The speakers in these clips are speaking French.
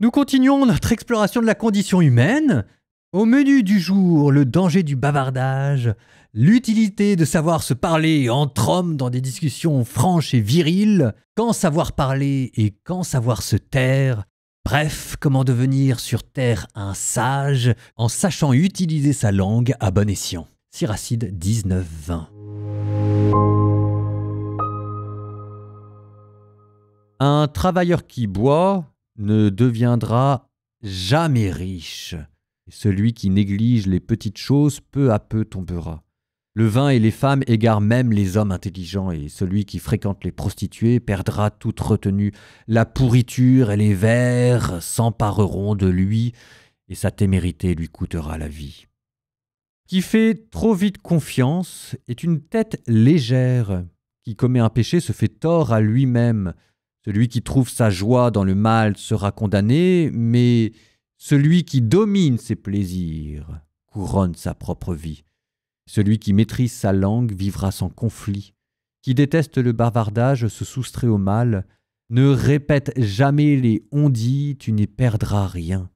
Nous continuons notre exploration de la condition humaine. Au menu du jour, le danger du bavardage, l'utilité de savoir se parler entre hommes dans des discussions franches et viriles, quand savoir parler et quand savoir se taire. Bref, comment devenir sur Terre un sage en sachant utiliser sa langue à bon escient. Siracide 19-20. Un travailleur qui boit ne deviendra jamais riche. Et celui qui néglige les petites choses peu à peu tombera. Le vin et les femmes égarent même les hommes intelligents, et celui qui fréquente les prostituées perdra toute retenue. La pourriture et les vers s'empareront de lui, et sa témérité lui coûtera la vie. Qui fait trop vite confiance est une tête légère. Qui commet un péché se fait tort à lui-même. Celui qui trouve sa joie dans le mal sera condamné, mais celui qui domine ses plaisirs couronne sa propre vie. Celui qui maîtrise sa langue vivra sans conflit. Qui déteste le bavardage se soustrait au mal. Ne répète jamais les on-dit, tu n'y perdras rien.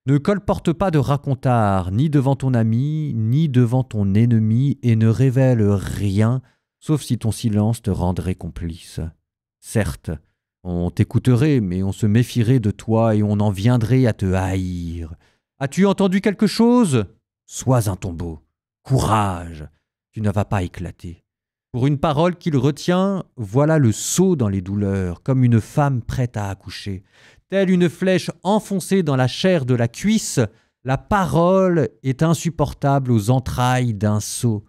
Ne colporte pas de racontard, ni devant ton ami, ni devant ton ennemi, et ne révèle rien, sauf si ton silence te rendrait complice. Certes, on t'écouterait, mais on se méfierait de toi et on en viendrait à te haïr. As-tu entendu quelque chose? Sois un tombeau. Courage, tu ne vas pas éclater. Pour une parole qu'il retient, voilà le saut dans les douleurs, comme une femme prête à accoucher. Telle une flèche enfoncée dans la chair de la cuisse, la parole est insupportable aux entrailles d'un sot.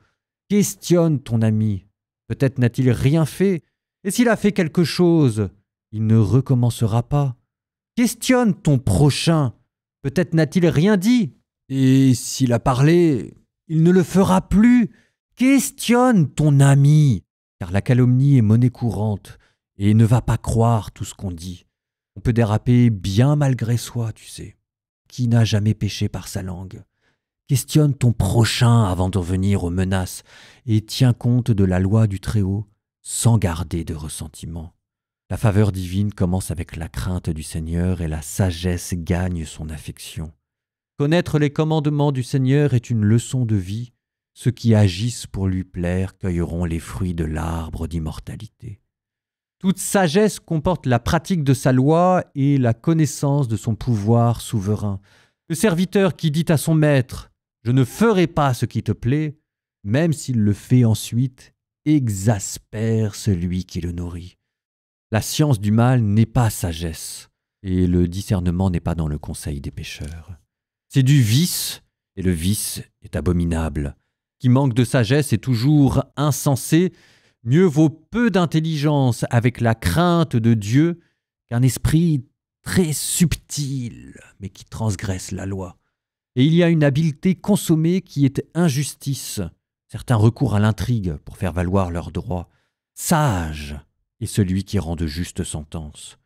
Questionne ton ami. Peut-être n'a-t-il rien fait, et s'il a fait quelque chose, il ne recommencera pas. Questionne ton prochain. Peut-être n'a-t-il rien dit, et s'il a parlé, il ne le fera plus. Questionne ton ami, car la calomnie est monnaie courante, et ne va pas croire tout ce qu'on dit. On peut déraper bien malgré soi, tu sais. Qui n'a jamais péché par sa langue? Questionne ton prochain avant d'en venir aux menaces, et tiens compte de la loi du Très-Haut, sans garder de ressentiment. La faveur divine commence avec la crainte du Seigneur, et la sagesse gagne son affection. Connaître les commandements du Seigneur est une leçon de vie. Ceux qui agissent pour lui plaire cueilleront les fruits de l'arbre d'immortalité. Toute sagesse comporte la pratique de sa loi et la connaissance de son pouvoir souverain. Le serviteur qui dit à son maître « Je ne ferai pas ce qui te plaît », même s'il le fait ensuite, exaspère celui qui le nourrit. La science du mal n'est pas sagesse, et le discernement n'est pas dans le conseil des pécheurs. C'est du vice, et le vice est abominable. Qui manque de sagesse est toujours insensé. Mieux vaut peu d'intelligence avec la crainte de Dieu qu'un esprit très subtil, mais qui transgresse la loi. Et il y a une habileté consommée qui est injustice. Certains recourent à l'intrigue pour faire valoir leurs droits. Sage est celui qui rend de justes sentences.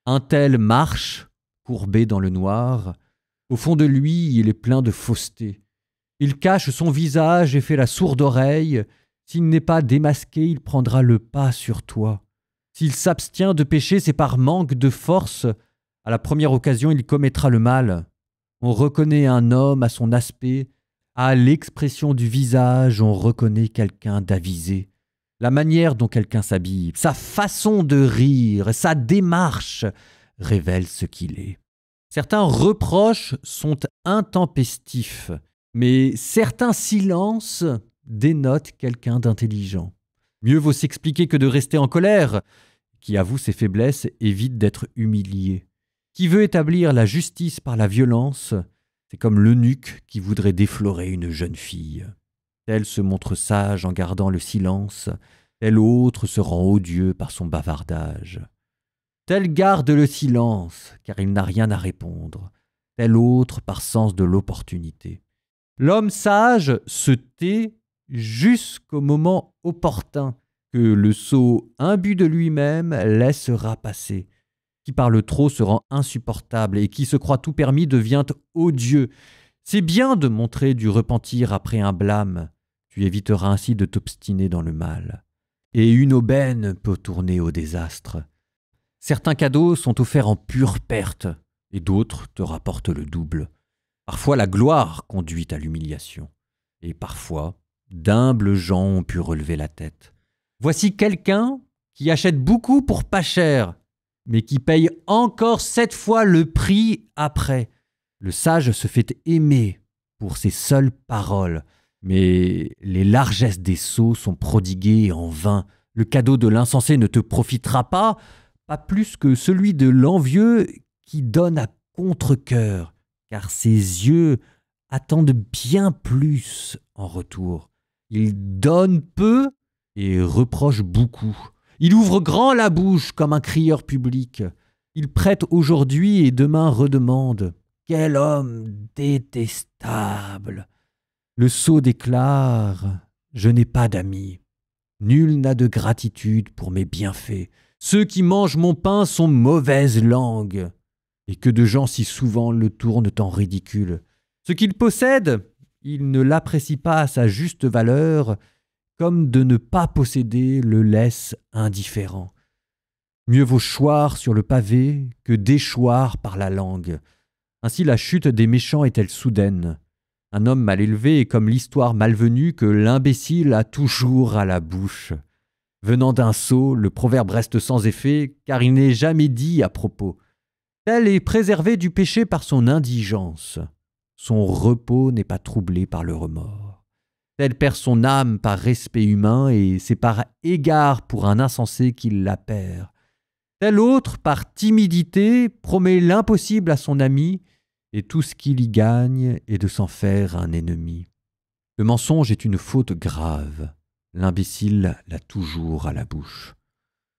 Un tel marche, courbé dans le noir. Au fond de lui, il est plein de fausseté. Il cache son visage et fait la sourde oreille. S'il n'est pas démasqué, il prendra le pas sur toi. S'il s'abstient de pécher, c'est par manque de force. À la première occasion, il commettra le mal. On reconnaît un homme à son aspect. À l'expression du visage, on reconnaît quelqu'un d'avisé. La manière dont quelqu'un s'habille, sa façon de rire, sa démarche révèlent ce qu'il est. Certains reproches sont intempestifs, mais certains silences dénotent quelqu'un d'intelligent. Mieux vaut s'expliquer que de rester en colère. Qui avoue ses faiblesses évite d'être humilié. Qui veut établir la justice par la violence, c'est comme l'eunuque qui voudrait déflorer une jeune fille. Tel se montre sage en gardant le silence, tel autre se rend odieux par son bavardage. Tel garde le silence, car il n'a rien à répondre, tel autre par sens de l'opportunité. L'homme sage se tait jusqu'au moment opportun que le sot imbu de lui-même laissera passer. Qui parle trop se rend insupportable et qui se croit tout permis devient odieux. C'est bien de montrer du repentir après un blâme. Tu éviteras ainsi de t'obstiner dans le mal. Et une aubaine peut tourner au désastre. Certains cadeaux sont offerts en pure perte, et d'autres te rapportent le double. Parfois la gloire conduit à l'humiliation, et parfois d'humbles gens ont pu relever la tête. Voici quelqu'un qui achète beaucoup pour pas cher, mais qui paye encore 7 fois le prix après. Le sage se fait aimer pour ses seules paroles, mais les largesses des sots sont prodiguées en vain. Le cadeau de l'insensé ne te profitera pas plus que celui de l'envieux qui donne à contre-cœur, car ses yeux attendent bien plus en retour. Il donne peu et reproche beaucoup. Il ouvre grand la bouche comme un crieur public. Il prête aujourd'hui et demain redemande. Quel homme détestable! Le sot déclare « Je n'ai pas d'amis. Nul n'a de gratitude pour mes bienfaits. Ceux qui mangent mon pain sont mauvaise langue. » Et que de gens si souvent le tournent en ridicule. Ce qu'il possède, il ne l'apprécie pas à sa juste valeur, comme de ne pas posséder le laisse indifférent. Mieux vaut choir sur le pavé que déchoir par la langue. Ainsi la chute des méchants est-elle soudaine. Un homme mal élevé est comme l'histoire malvenue que l'imbécile a toujours à la bouche. Venant d'un sot, le proverbe reste sans effet, car il n'est jamais dit à propos. Tel est préservé du péché par son indigence. Son repos n'est pas troublé par le remords. Tel perd son âme par respect humain, et c'est par égard pour un insensé qu'il la perd. Tel autre, par timidité, promet l'impossible à son ami, et tout ce qu'il y gagne est de s'en faire un ennemi. Le mensonge est une faute grave. L'imbécile l'a toujours à la bouche.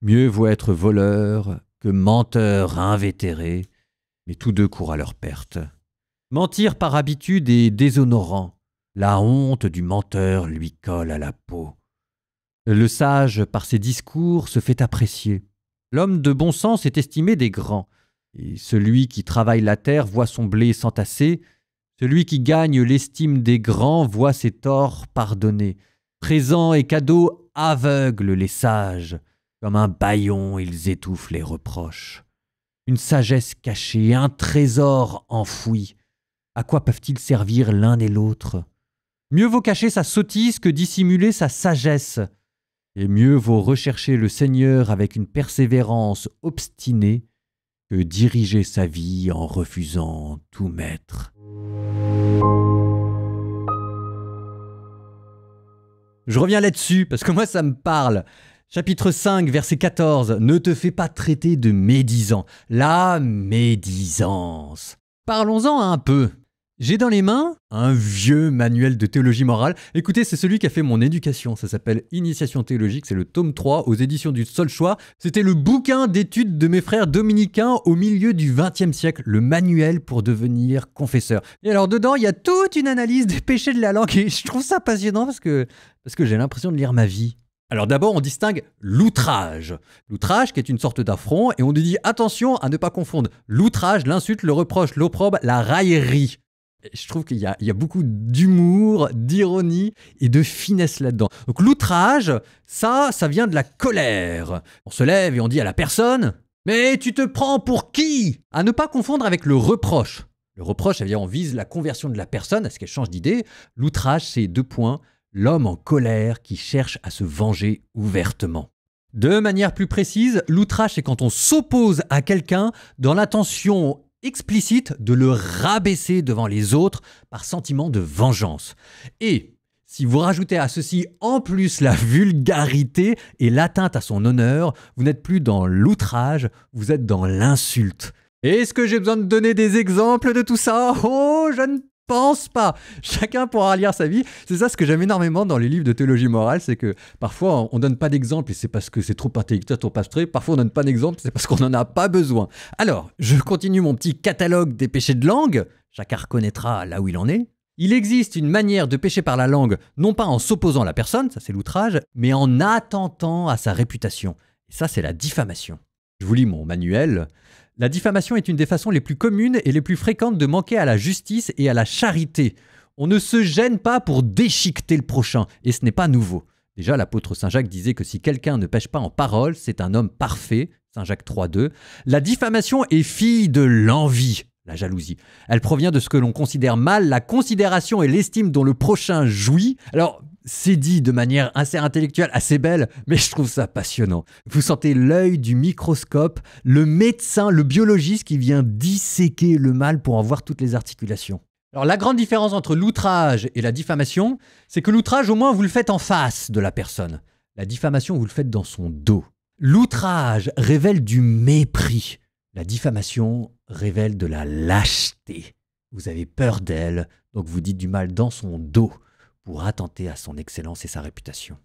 Mieux vaut être voleur que menteur invétéré, mais tous deux courent à leur perte. Mentir par habitude est déshonorant. La honte du menteur lui colle à la peau. Le sage, par ses discours, se fait apprécier. L'homme de bon sens est estimé des grands. Et celui qui travaille la terre voit son blé s'entasser. Celui qui gagne l'estime des grands voit ses torts pardonnés. Présents et cadeaux aveuglent les sages. Comme un bâillon, ils étouffent les reproches. Une sagesse cachée, un trésor enfoui. À quoi peuvent-ils servir l'un et l'autre? Mieux vaut cacher sa sottise que dissimuler sa sagesse. Et mieux vaut rechercher le Seigneur avec une persévérance obstinée que diriger sa vie en refusant tout maître. Je reviens là-dessus parce que moi ça me parle. Chapitre 5, verset 14. Ne te fais pas traiter de médisant. La médisance. Parlons-en un peu. J'ai dans les mains un vieux manuel de théologie morale. Écoutez, c'est celui qui a fait mon éducation. Ça s'appelle Initiation théologique. C'est le tome 3 aux éditions du Seul Choix. C'était le bouquin d'études de mes frères dominicains au milieu du XXe siècle. Le manuel pour devenir confesseur. Et alors dedans, il y a toute une analyse des péchés de la langue. Et je trouve ça passionnant parce que j'ai l'impression de lire ma vie. Alors d'abord, on distingue l'outrage. L'outrage qui est une sorte d'affront. Et on nous dit attention à ne pas confondre l'outrage, l'insulte, le reproche, l'opprobre, la raillerie. Je trouve qu'il y a beaucoup d'humour, d'ironie et de finesse là-dedans. Donc l'outrage, ça vient de la colère. On se lève et on dit à la personne « Mais tu te prends pour qui ?» À ne pas confondre avec le reproche. Le reproche, ça veut dire on vise la conversion de la personne à ce qu'elle change d'idée. L'outrage, c'est 2 points. L'homme en colère qui cherche à se venger ouvertement. De manière plus précise, l'outrage, c'est quand on s'oppose à quelqu'un dans l'intention explicite de le rabaisser devant les autres par sentiment de vengeance. Et si vous rajoutez à ceci en plus la vulgarité et l'atteinte à son honneur, vous n'êtes plus dans l'outrage, vous êtes dans l'insulte. Est-ce que j'ai besoin de donner des exemples de tout ça? Oh, je ne pense pas. Chacun pourra lire sa vie. C'est ça ce que j'aime énormément dans les livres de théologie morale, c'est que parfois on donne pas d'exemple et c'est parce que c'est trop intellectuel, trop abstrait. Parfois on donne pas d'exemple, c'est parce qu'on n'en a pas besoin. Alors, je continue mon petit catalogue des péchés de langue. Chacun reconnaîtra là où il en est. Il existe une manière de pécher par la langue, non pas en s'opposant à la personne, ça c'est l'outrage, mais en attentant à sa réputation. Et ça c'est la diffamation. Je vous lis mon manuel. La diffamation est une des façons les plus communes et les plus fréquentes de manquer à la justice et à la charité. On ne se gêne pas pour déchiqueter le prochain, et ce n'est pas nouveau. Déjà, l'apôtre Saint Jacques disait que si quelqu'un ne pêche pas en parole, c'est un homme parfait, Saint Jacques 3,2. La diffamation est fille de l'envie, la jalousie. Elle provient de ce que l'on considère mal, la considération et l'estime dont le prochain jouit. Alors, c'est dit de manière assez intellectuelle, assez belle, mais je trouve ça passionnant. Vous sentez l'œil du microscope, le médecin, le biologiste qui vient disséquer le mal pour en voir toutes les articulations. Alors la grande différence entre l'outrage et la diffamation, c'est que l'outrage, au moins, vous le faites en face de la personne. La diffamation, vous le faites dans son dos. L'outrage révèle du mépris. La diffamation révèle de la lâcheté. Vous avez peur d'elle, donc vous dites du mal dans son dos pour attenter à son excellence et sa réputation.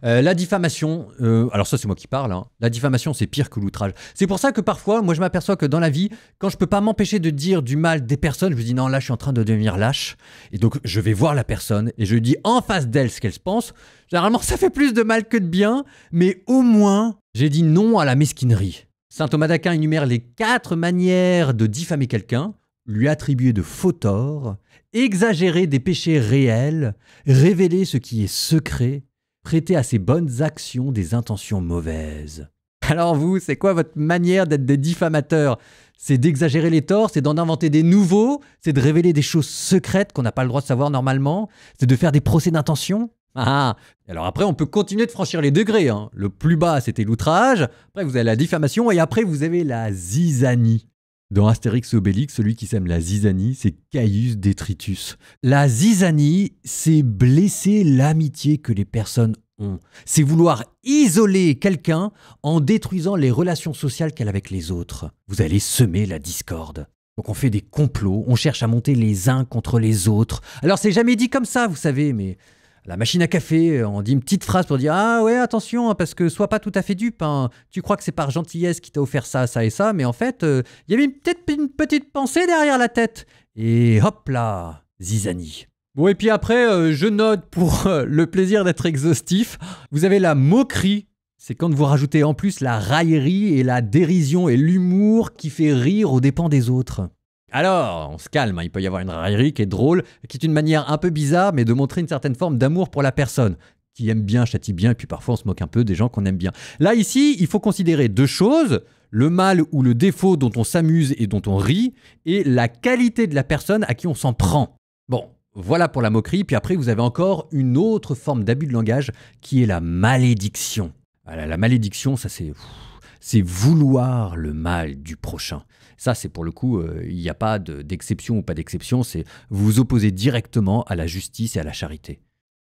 La diffamation, alors ça c'est moi qui parle, hein. La diffamation c'est pire que l'outrage. C'est pour ça que parfois, moi je m'aperçois que dans la vie, quand je peux pas m'empêcher de dire du mal des personnes, je me dis non là je suis en train de devenir lâche. Et donc je vais voir la personne et je lui dis en face d'elle ce qu'elle pense. Généralement ça fait plus de mal que de bien, mais au moins j'ai dit non à la mesquinerie. Saint Thomas d'Aquin énumère les 4 manières de diffamer quelqu'un: lui attribuer de faux torts, exagérer des péchés réels, révéler ce qui est secret, prêter à ses bonnes actions des intentions mauvaises. Alors vous, c'est quoi votre manière d'être des diffamateurs? C'est d'exagérer les torts, c'est d'en inventer des nouveaux, c'est de révéler des choses secrètes qu'on n'a pas le droit de savoir normalement, c'est de faire des procès d'intention? Alors après, on peut continuer de franchir les degrés, hein. Le plus bas, c'était l'outrage, après vous avez la diffamation, et après vous avez la zizanie. Dans Astérix et Obélix, celui qui sème la zizanie, c'est Caius Detritus. La zizanie, c'est blesser l'amitié que les personnes ont. C'est vouloir isoler quelqu'un en détruisant les relations sociales qu'elle a avec les autres. Vous allez semer la discorde. Donc on fait des complots, on cherche à monter les uns contre les autres. Alors c'est jamais dit comme ça, vous savez, mais la machine à café, on dit une petite phrase pour dire « Ah ouais, attention, parce que sois pas tout à fait dupe, hein. Tu crois que c'est par gentillesse qu'il t'a offert ça, ça et ça, mais en fait, il y avait peut-être une petite pensée derrière la tête. » Et hop là, zizanie. Bon, et puis après, je note pour le plaisir d'être exhaustif, vous avez la moquerie. C'est quand vous rajoutez en plus la raillerie et la dérision et l'humour qui fait rire aux dépens des autres. Alors, on se calme, hein. Il peut y avoir une raillerie qui est drôle, qui est une manière un peu bizarre, mais de montrer une certaine forme d'amour pour la personne. Qui aime bien, châtie bien, et puis parfois on se moque un peu des gens qu'on aime bien. Là, ici, il faut considérer 2 choses, le mal ou le défaut dont on s'amuse et dont on rit, et la qualité de la personne à qui on s'en prend. Bon, voilà pour la moquerie, puis après vous avez encore une autre forme d'abus de langage, qui est la malédiction. Voilà, la malédiction, ça c'est vouloir le mal du prochain. Ça, c'est pour le coup, il n'y a pas d'exception ou pas d'exception, c'est vous vous opposez directement à la justice et à la charité.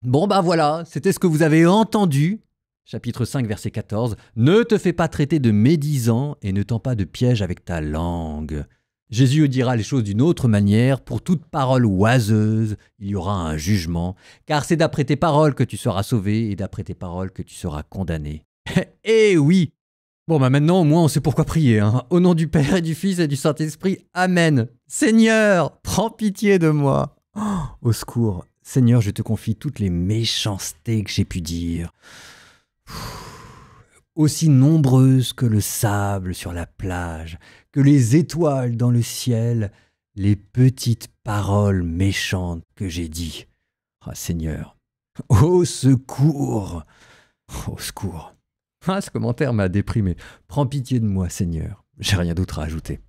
Bon bah voilà, c'était ce que vous avez entendu. Chapitre 5, verset 14. Ne te fais pas traiter de médisant et ne tends pas de piège avec ta langue. Jésus dira les choses d'une autre manière. Pour toute parole oiseuse, il y aura un jugement. Car c'est d'après tes paroles que tu seras sauvé et d'après tes paroles que tu seras condamné. Eh oui! Bon, bah maintenant, au moins, on sait pourquoi prier, hein. Au nom du Père et du Fils et du Saint-Esprit, Amen. Seigneur, prends pitié de moi. Oh, au secours. Seigneur, je te confie toutes les méchancetés que j'ai pu dire. Aussi nombreuses que le sable sur la plage, que les étoiles dans le ciel, les petites paroles méchantes que j'ai dites. Ah, Seigneur, au secours. Au secours. Ah, ce commentaire m'a déprimé. Prends pitié de moi, Seigneur. J'ai rien d'autre à ajouter.